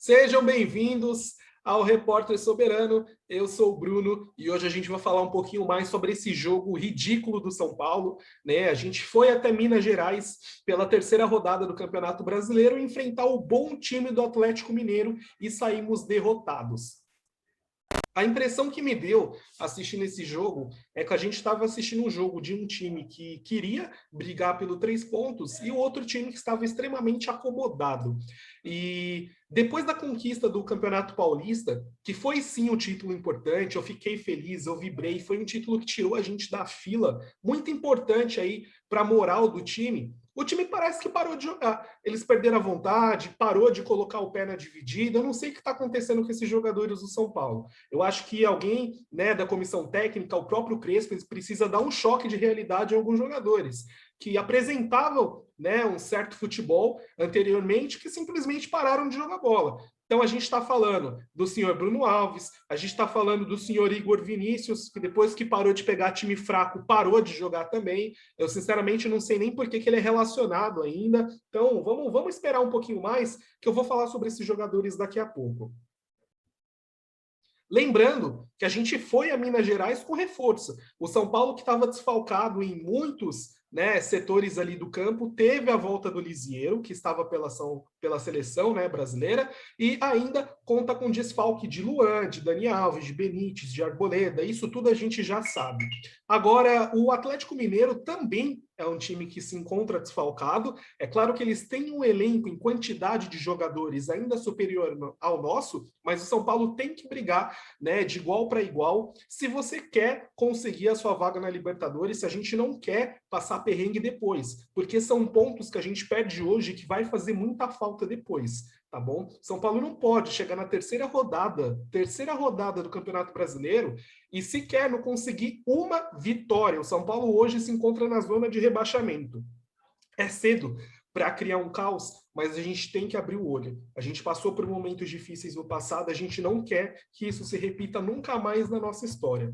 Sejam bem-vindos ao Repórter Soberano. Eu sou o Bruno e hoje a gente vai falar um pouquinho mais sobre esse jogo ridículo do São Paulo, né? A gente foi até Minas Gerais pela terceira rodada do Campeonato Brasileiro enfrentar o bom time do Atlético Mineiro e saímos derrotados. A impressão que me deu assistindo esse jogo é que a gente estava assistindo um jogo de um time que queria brigar pelo 3 pontos e o outro time que estava extremamente acomodado. E depois da conquista do Campeonato Paulista, que foi sim um título importante, eu fiquei feliz, eu vibrei, foi um título que tirou a gente da fila, muito importante aí para a moral do time. O time parece que parou de jogar. Eles perderam a vontade, parou de colocar o pé na dividida. Eu não sei o que está acontecendo com esses jogadores do São Paulo. Eu acho que alguém, né, da comissão técnica, o próprio Crespo, precisa dar um choque de realidade em alguns jogadores que apresentavam, né, um certo futebol anteriormente que simplesmente pararam de jogar bola. Então a gente está falando do senhor Bruno Alves, a gente está falando do senhor Igor Vinícius, que depois que parou de pegar time fraco, parou de jogar também. Eu sinceramente não sei nem por que ele é relacionado ainda. Então vamos esperar um pouquinho mais, que eu vou falar sobre esses jogadores daqui a pouco. Lembrando que a gente foi a Minas Gerais com reforço. O São Paulo, que estava desfalcado em muitos, né, setores ali do campo, teve a volta do Lisieiro, que estava pela seleção, né, brasileira, e ainda conta com desfalque de Luan, de Dani Alves, de Benítez, de Arboleda. Isso tudo a gente já sabe. Agora, o Atlético Mineiro também é um time que se encontra desfalcado. É claro que eles têm um elenco em quantidade de jogadores ainda superior ao nosso, mas o São Paulo tem que brigar, né, de igual para igual, se você quer conseguir a sua vaga na Libertadores, se a gente não quer passar perrengue depois, porque são pontos que a gente perde hoje que vai fazer muita falta depois, tá bom? São Paulo não pode chegar na terceira rodada do Campeonato Brasileiro e sequer não conseguir uma vitória. O São Paulo hoje se encontra na zona de rebaixamento. É cedo para criar um caos, mas a gente tem que abrir o olho. A gente passou por momentos difíceis no passado, a gente não quer que isso se repita nunca mais na nossa história.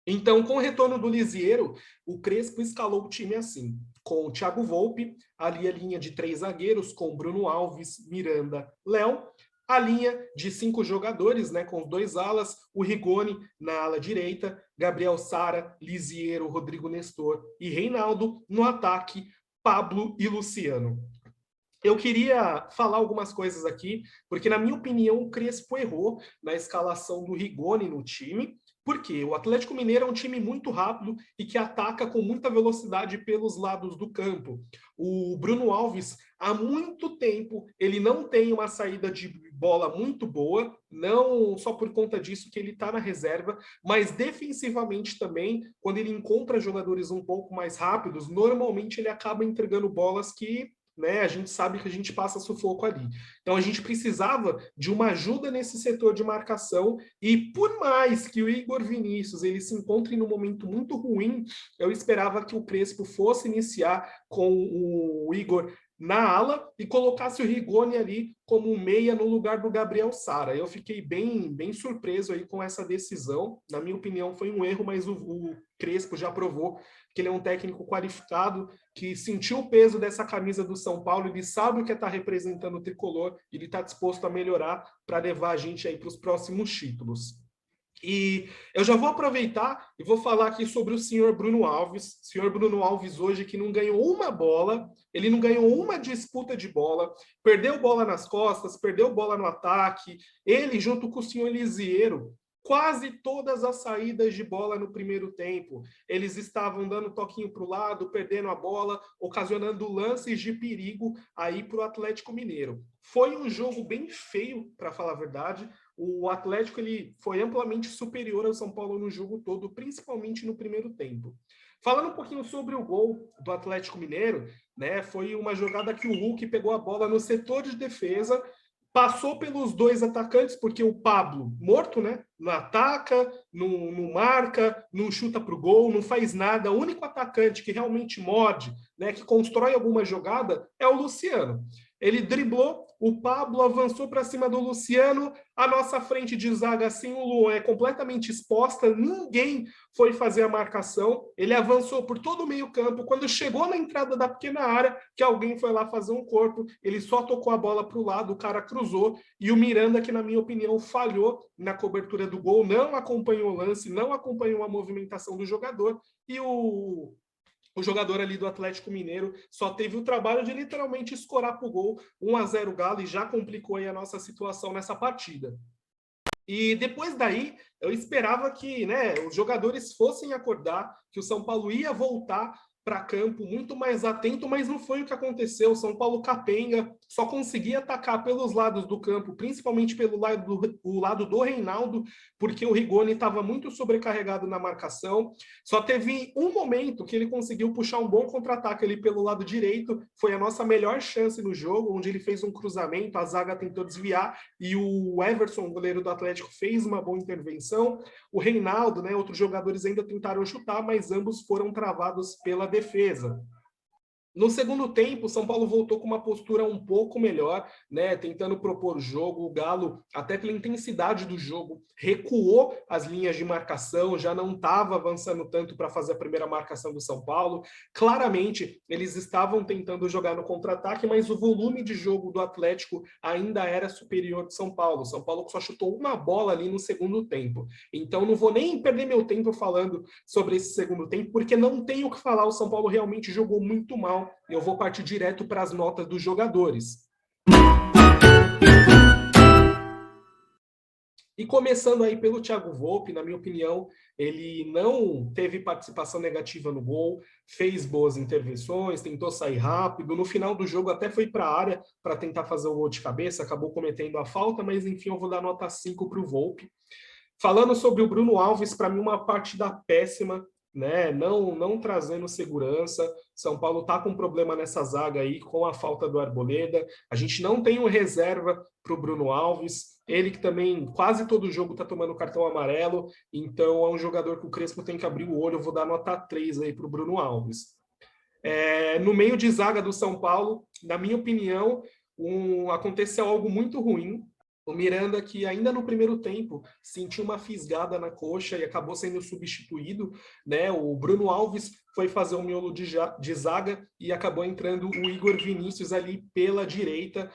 Então, com o retorno do Lisieiro, o Crespo escalou o time assim, com o Thiago Volpe, ali a linha de 3 zagueiros, com Bruno Alves, Miranda, Léo, a linha de 5 jogadores, né, com os 2 alas, o Rigoni na ala direita, Gabriel Sara, Lisieiro, Rodrigo Nestor e Reinaldo no ataque, Pablo e Luciano. Eu queria falar algumas coisas aqui, porque, na minha opinião, o Crespo errou na escalação do Rigoni no time, porque o Atlético Mineiro é um time muito rápido e que ataca com muita velocidade pelos lados do campo. O Bruno Alves, há muito tempo, ele não tem uma saída de bola muito boa, não só por conta disso que ele está na reserva, mas defensivamente também, quando ele encontra jogadores um pouco mais rápidos, normalmente ele acaba entregando bolas que, né, a gente sabe que a gente passa sufoco ali. Então a gente precisava de uma ajuda nesse setor de marcação e por mais que o Igor Vinícius ele se encontre num momento muito ruim, eu esperava que o Crespo fosse iniciar com o Igor na ala e colocasse o Rigoni ali como um meia no lugar do Gabriel Sara. Eu fiquei bem surpreso aí com essa decisão. Na minha opinião, foi um erro, mas o Crespo já provou que ele é um técnico qualificado, que sentiu o peso dessa camisa do São Paulo, ele sabe o que é estar representando o tricolor, ele está disposto a melhorar para levar a gente aí para os próximos títulos. E eu já vou aproveitar e vou falar aqui sobre o senhor Bruno Alves. O senhor Bruno Alves hoje que não ganhou uma bola, ele não ganhou uma disputa de bola, perdeu bola nas costas, perdeu bola no ataque. Ele, junto com o senhor Lisieiro, quase todas as saídas de bola no primeiro tempo. Eles estavam dando toquinho para o lado, perdendo a bola, ocasionando lances de perigo aí para o Atlético Mineiro. Foi um jogo bem feio, para falar a verdade. O Atlético ele foi amplamente superior ao São Paulo no jogo todo, principalmente no primeiro tempo. Falando um pouquinho sobre o gol do Atlético Mineiro, né, foi uma jogada que o Hulk pegou a bola no setor de defesa, passou pelos 2 atacantes, porque o Pablo, morto, né, não ataca, não marca, não chuta para o gol, não faz nada. O único atacante que realmente morde, né, que constrói alguma jogada, é o Luciano. Ele driblou, o Pablo avançou para cima do Luciano, a nossa frente de zaga, assim, o Luan é completamente exposta, ninguém foi fazer a marcação, ele avançou por todo o meio campo, quando chegou na entrada da pequena área, que alguém foi lá fazer um corpo, ele só tocou a bola para o lado, o cara cruzou, e o Miranda, que na minha opinião falhou na cobertura do gol, não acompanhou o lance, não acompanhou a movimentação do jogador, e o jogador ali do Atlético Mineiro só teve o trabalho de literalmente escorar para o gol, 1-0 Galo, e já complicou aí a nossa situação nessa partida. E depois daí, eu esperava que, né, os jogadores fossem acordar, que o São Paulo ia voltar para campo muito mais atento, mas não foi o que aconteceu. O São Paulo capenga, só conseguia atacar pelos lados do campo, principalmente pelo lado do Reinaldo, porque o Rigoni estava muito sobrecarregado na marcação. Só teve um momento que ele conseguiu puxar um bom contra-ataque ali pelo lado direito, foi a nossa melhor chance no jogo, onde ele fez um cruzamento, a zaga tentou desviar, e o Everson, goleiro do Atlético, fez uma boa intervenção. O Reinaldo, né, outros jogadores ainda tentaram chutar, mas ambos foram travados pela defesa. No segundo tempo, o São Paulo voltou com uma postura um pouco melhor, né, tentando propor o jogo. O Galo, até pela intensidade do jogo, recuou as linhas de marcação, já não estava avançando tanto para fazer a primeira marcação do São Paulo. Claramente, eles estavam tentando jogar no contra-ataque, mas o volume de jogo do Atlético ainda era superior ao de São Paulo. O São Paulo só chutou uma bola ali no segundo tempo. Então, não vou nem perder meu tempo falando sobre esse segundo tempo, porque não tenho o que falar. O São Paulo realmente jogou muito mal. Eu vou partir direto para as notas dos jogadores. E começando aí pelo Thiago Volpi, na minha opinião, ele não teve participação negativa no gol, fez boas intervenções, tentou sair rápido, no final do jogo até foi para a área para tentar fazer o gol de cabeça, acabou cometendo a falta, mas enfim, eu vou dar nota 5 para o Volpi. Falando sobre o Bruno Alves, para mim uma partida péssima, né? Não trazendo segurança. São Paulo está com um problema nessa zaga aí, com a falta do Arboleda. A gente não tem um reserva para o Bruno Alves. Ele que também quase todo jogo está tomando cartão amarelo. Então é um jogador que o Crespo tem que abrir o olho. Eu vou dar nota 3 aí para o Bruno Alves. No meio de zaga do São Paulo, na minha opinião, aconteceu algo muito ruim. O Miranda, que ainda no primeiro tempo sentiu uma fisgada na coxa e acabou sendo substituído, né? O Bruno Alves foi fazer o miolo de zaga e acabou entrando o Igor Vinícius ali pela direita.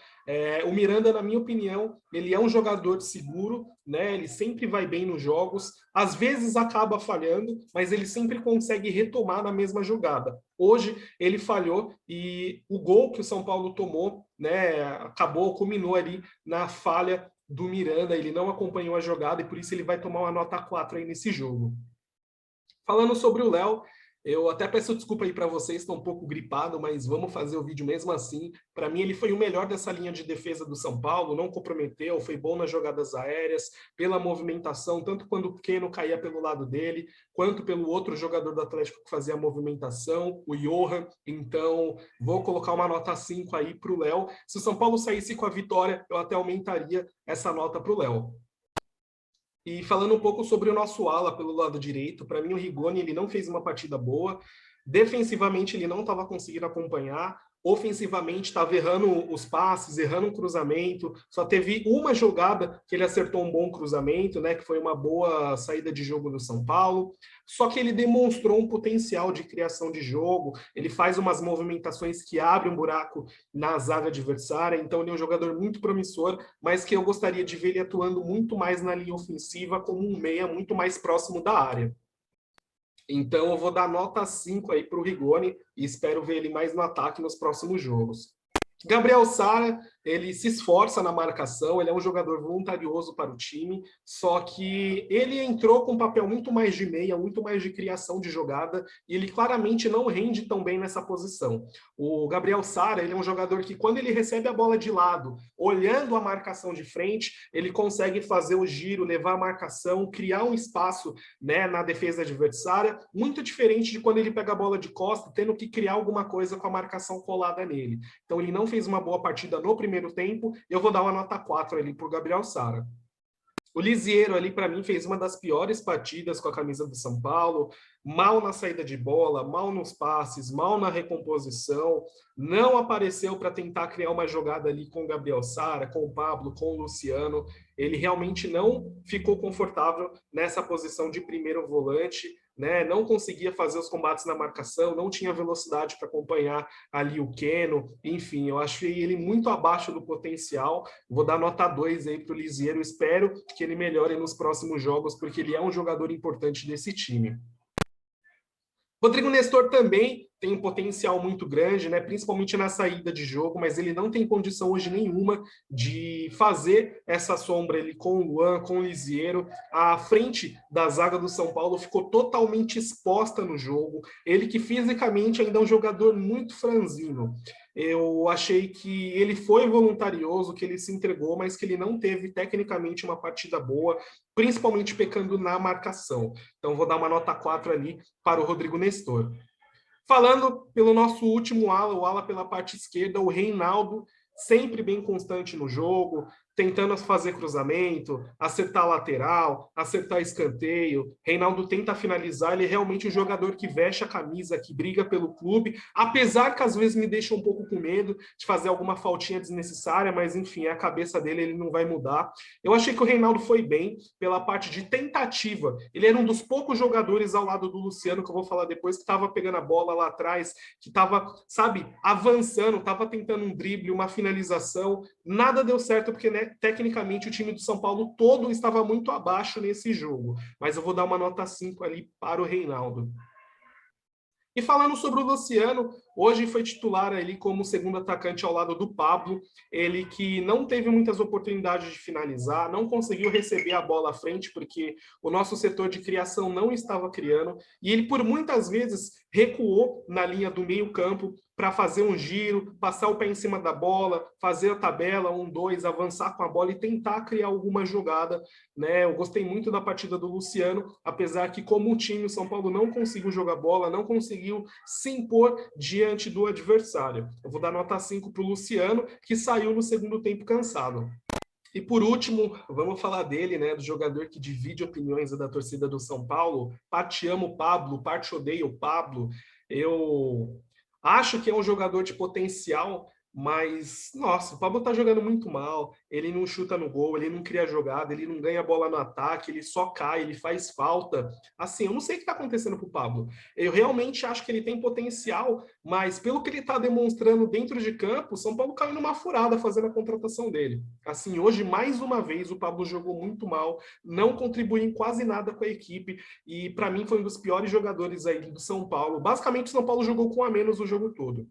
O Miranda, na minha opinião, ele é um jogador seguro, né? Ele sempre vai bem nos jogos, às vezes acaba falhando, mas ele sempre consegue retomar na mesma jogada. Hoje ele falhou e o gol que o São Paulo tomou, né, culminou ali na falha do Miranda. Ele não acompanhou a jogada e por isso ele vai tomar uma nota 4 aí nesse jogo. Falando sobre o Léo, eu até peço desculpa aí para vocês, estou um pouco gripado, mas vamos fazer o vídeo mesmo assim. Para mim, ele foi o melhor dessa linha de defesa do São Paulo, não comprometeu, foi bom nas jogadas aéreas, pela movimentação, tanto quando o Keno caía pelo lado dele, quanto pelo outro jogador do Atlético que fazia a movimentação, o Johan. Então, vou colocar uma nota 5 aí para o Léo. Se o São Paulo saísse com a vitória, eu até aumentaria essa nota para o Léo. E falando um pouco sobre o nosso ala pelo lado direito, para mim o Rigoni ele não fez uma partida boa. Defensivamente ele não estava conseguindo acompanhar. Ofensivamente estava errando os passes, errando um cruzamento. Só teve uma jogada que ele acertou um bom cruzamento, né? Que foi uma boa saída de jogo do São Paulo. Só que ele demonstrou um potencial de criação de jogo. Ele faz umas movimentações que abrem um buraco na zaga adversária. Então ele é um jogador muito promissor, mas que eu gostaria de ver ele atuando muito mais na linha ofensiva como um meia muito mais próximo da área. Então eu vou dar nota 5 aí para o Rigoni e espero ver ele mais no ataque nos próximos jogos. Gabriel Sara, ele se esforça na marcação, ele é um jogador voluntarioso para o time, só que ele entrou com um papel muito mais de meia, muito mais de criação de jogada, e ele claramente não rende tão bem nessa posição. O Gabriel Sara, ele é um jogador que quando ele recebe a bola de lado, olhando a marcação de frente, ele consegue fazer o giro, levar a marcação, criar um espaço, né, na defesa adversária, muito diferente de quando ele pega a bola de costa, tendo que criar alguma coisa com a marcação colada nele. Então ele não fez uma boa partida no primeiro tempo, eu vou dar uma nota 4 ali para o Gabriel Sara. O Lisiero ali, para mim, fez uma das piores partidas com a camisa do São Paulo. mal na saída de bola, mal nos passes, mal na recomposição, não apareceu para tentar criar uma jogada ali com o Gabriel Sara, com o Pablo, com o Luciano. Ele realmente não ficou confortável nessa posição de primeiro volante, né? Não conseguia fazer os combates na marcação, não tinha velocidade para acompanhar ali o Keno. Enfim, eu achei ele muito abaixo do potencial. Vou dar nota 2 aí para o Liziero. Espero que ele melhore nos próximos jogos, porque ele é um jogador importante desse time. Rodrigo Nestor também tem um potencial muito grande, né? Principalmente na saída de jogo, mas ele não tem condição hoje nenhuma de fazer essa sombra ali com o Luan, com o Liziero. A frente da zaga do São Paulo ficou totalmente exposta no jogo. Ele que fisicamente ainda é um jogador muito franzino. Eu achei que ele foi voluntarioso, que ele se entregou, mas que ele não teve tecnicamente uma partida boa, principalmente pecando na marcação. Então vou dar uma nota 4 ali para o Rodrigo Nestor. Falando pelo nosso último ala, o ala pela parte esquerda, o Reinaldo, sempre bem constante no jogo, tentando fazer cruzamento, acertar lateral, acertar escanteio. Reinaldo tenta finalizar, ele é realmente um jogador que veste a camisa, que briga pelo clube, apesar que às vezes me deixa um pouco com medo de fazer alguma faltinha desnecessária, mas enfim, a cabeça dele ele não vai mudar. Eu achei que o Reinaldo foi bem pela parte de tentativa. Ele era um dos poucos jogadores ao lado do Luciano, que eu vou falar depois, que estava pegando a bola lá atrás, que estava, sabe, avançando, estava tentando um drible, uma finalização. Nada deu certo porque, né, tecnicamente o time do São Paulo todo estava muito abaixo nesse jogo, mas eu vou dar uma nota 5 ali para o Reinaldo. E falando sobre o Luciano, hoje foi titular ali como segundo atacante ao lado do Pablo, ele que não teve muitas oportunidades de finalizar, não conseguiu receber a bola à frente, porque o nosso setor de criação não estava criando, e ele por muitas vezes recuou na linha do meio campo para fazer um giro, passar o pé em cima da bola, fazer a tabela, 1-2, avançar com a bola e tentar criar alguma jogada, né? Eu gostei muito da partida do Luciano, apesar que como o time, o São Paulo não conseguiu jogar bola, não conseguiu se impor diante do adversário. Eu vou dar nota 5 para o Luciano, que saiu no segundo tempo cansado. E por último, vamos falar dele, né, do jogador que divide opiniões da torcida do São Paulo. Parte amo o Pablo, parte odeio o Pablo. Eu acho que é um jogador de potencial, mas, nossa, o Pablo tá jogando muito mal. Ele não chuta no gol, ele não cria jogada, ele não ganha bola no ataque, ele só cai, ele faz falta. Assim, eu não sei o que tá acontecendo pro Pablo. Eu realmente acho que ele tem potencial, mas pelo que ele tá demonstrando dentro de campo, o São Paulo caiu numa furada fazendo a contratação dele. Assim, hoje, mais uma vez, o Pablo jogou muito mal, não contribuiu em quase nada com a equipe, e para mim foi um dos piores jogadores aí do São Paulo. Basicamente, o São Paulo jogou com a menos o jogo todo,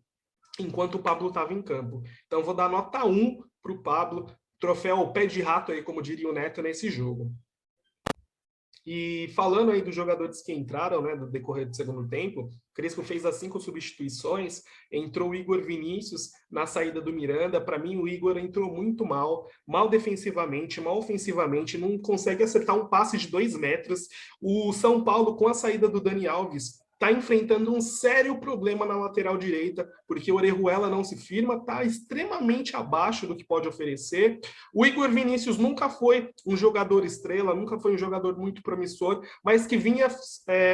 enquanto o Pablo estava em campo. Então, vou dar nota 1 para o Pablo, troféu pé de rato aí, como diria o Neto, nesse jogo. E falando aí dos jogadores que entraram, né, do decorrer do segundo tempo, o Crespo fez as 5 substituições, entrou o Igor Vinícius na saída do Miranda. Para mim, o Igor entrou muito mal, mal defensivamente, mal ofensivamente, não consegue acertar um passe de 2 metros. O São Paulo, com a saída do Dani Alves, está enfrentando um sério problema na lateral direita, porque o Orejuela não se firma, está extremamente abaixo do que pode oferecer. O Igor Vinícius nunca foi um jogador estrela, nunca foi um jogador muito promissor, mas que vinha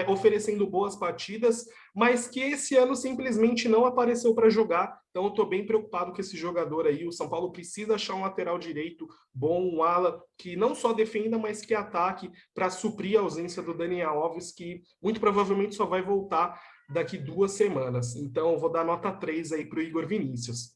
oferecendo boas partidas, mas que esse ano simplesmente não apareceu para jogar. Então eu estou bem preocupado com esse jogador aí. O São Paulo precisa achar um lateral direito bom, um ala que não só defenda, mas que ataque para suprir a ausência do Daniel Alves, que muito provavelmente só vai voltar daqui 2 semanas. Então eu vou dar nota 3 aí para o Igor Vinícius.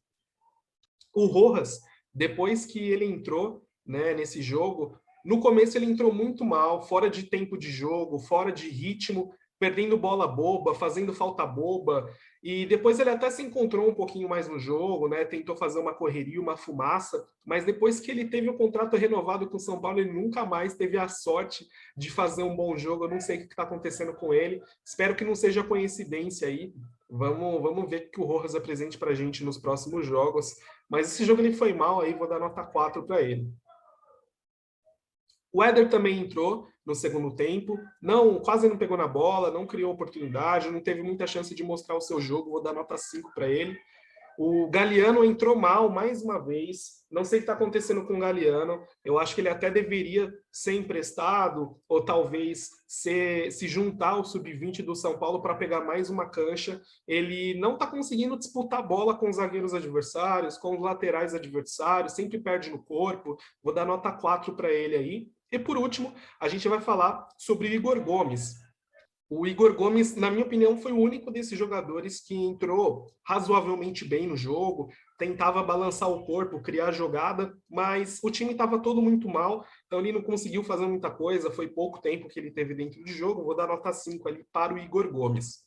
O Rojas, depois que ele entrou, né, nesse jogo, no começo ele entrou muito mal, fora de tempo de jogo, fora de ritmo, perdendo bola boba, fazendo falta boba, e depois ele até se encontrou um pouquinho mais no jogo, né? Tentou fazer uma correria, uma fumaça, mas depois que ele teve o contrato renovado com o São Paulo, ele nunca mais teve a sorte de fazer um bom jogo. Eu não sei o que está acontecendo com ele, espero que não seja coincidência aí. Vamos ver o que o Rojas apresente para a gente nos próximos jogos, mas esse jogo ele foi mal aí, vou dar nota 4 para ele. O Éder também entrou no segundo tempo, quase não pegou na bola, não criou oportunidade, não teve muita chance de mostrar o seu jogo, vou dar nota 5 para ele. O Galliano entrou mal mais uma vez. Não sei o que está acontecendo com o Galliano. Eu acho que ele até deveria ser emprestado ou talvez se juntar ao sub-20 do São Paulo para pegar mais uma cancha. Ele não está conseguindo disputar a bola com os zagueiros adversários, com os laterais adversários, sempre perde no corpo. Vou dar nota 4 para ele aí. E por último, a gente vai falar sobre o Igor Gomes. O Igor Gomes, na minha opinião, foi o único desses jogadores que entrou razoavelmente bem no jogo, tentava balançar o corpo, criar jogada, mas o time estava todo muito mal, então ele não conseguiu fazer muita coisa, foi pouco tempo que ele teve dentro de jogo, vou dar nota 5 ali para o Igor Gomes.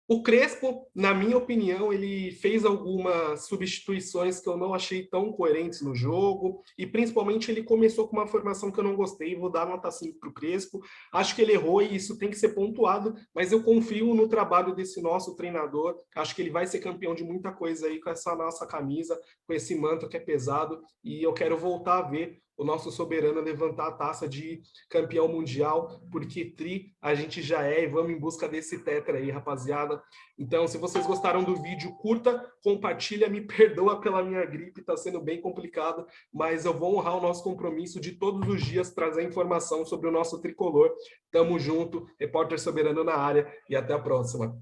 O Crespo, na minha opinião, ele fez algumas substituições que eu não achei tão coerentes no jogo, e principalmente ele começou com uma formação que eu não gostei, vou dar nota 5 para o Crespo. Acho que ele errou e isso tem que ser pontuado, mas eu confio no trabalho desse nosso treinador, acho que ele vai ser campeão de muita coisa aí com essa nossa camisa, com esse manto que é pesado, e eu quero voltar a ver o nosso soberano levantar a taça de campeão mundial, porque tri a gente já é, e vamos em busca desse tetra aí, rapaziada. Então, se vocês gostaram do vídeo, curta, compartilha, me perdoa pela minha gripe, tá sendo bem complicado, mas eu vou honrar o nosso compromisso de todos os dias trazer informação sobre o nosso tricolor. Tamo junto, repórter soberano na área, e até a próxima.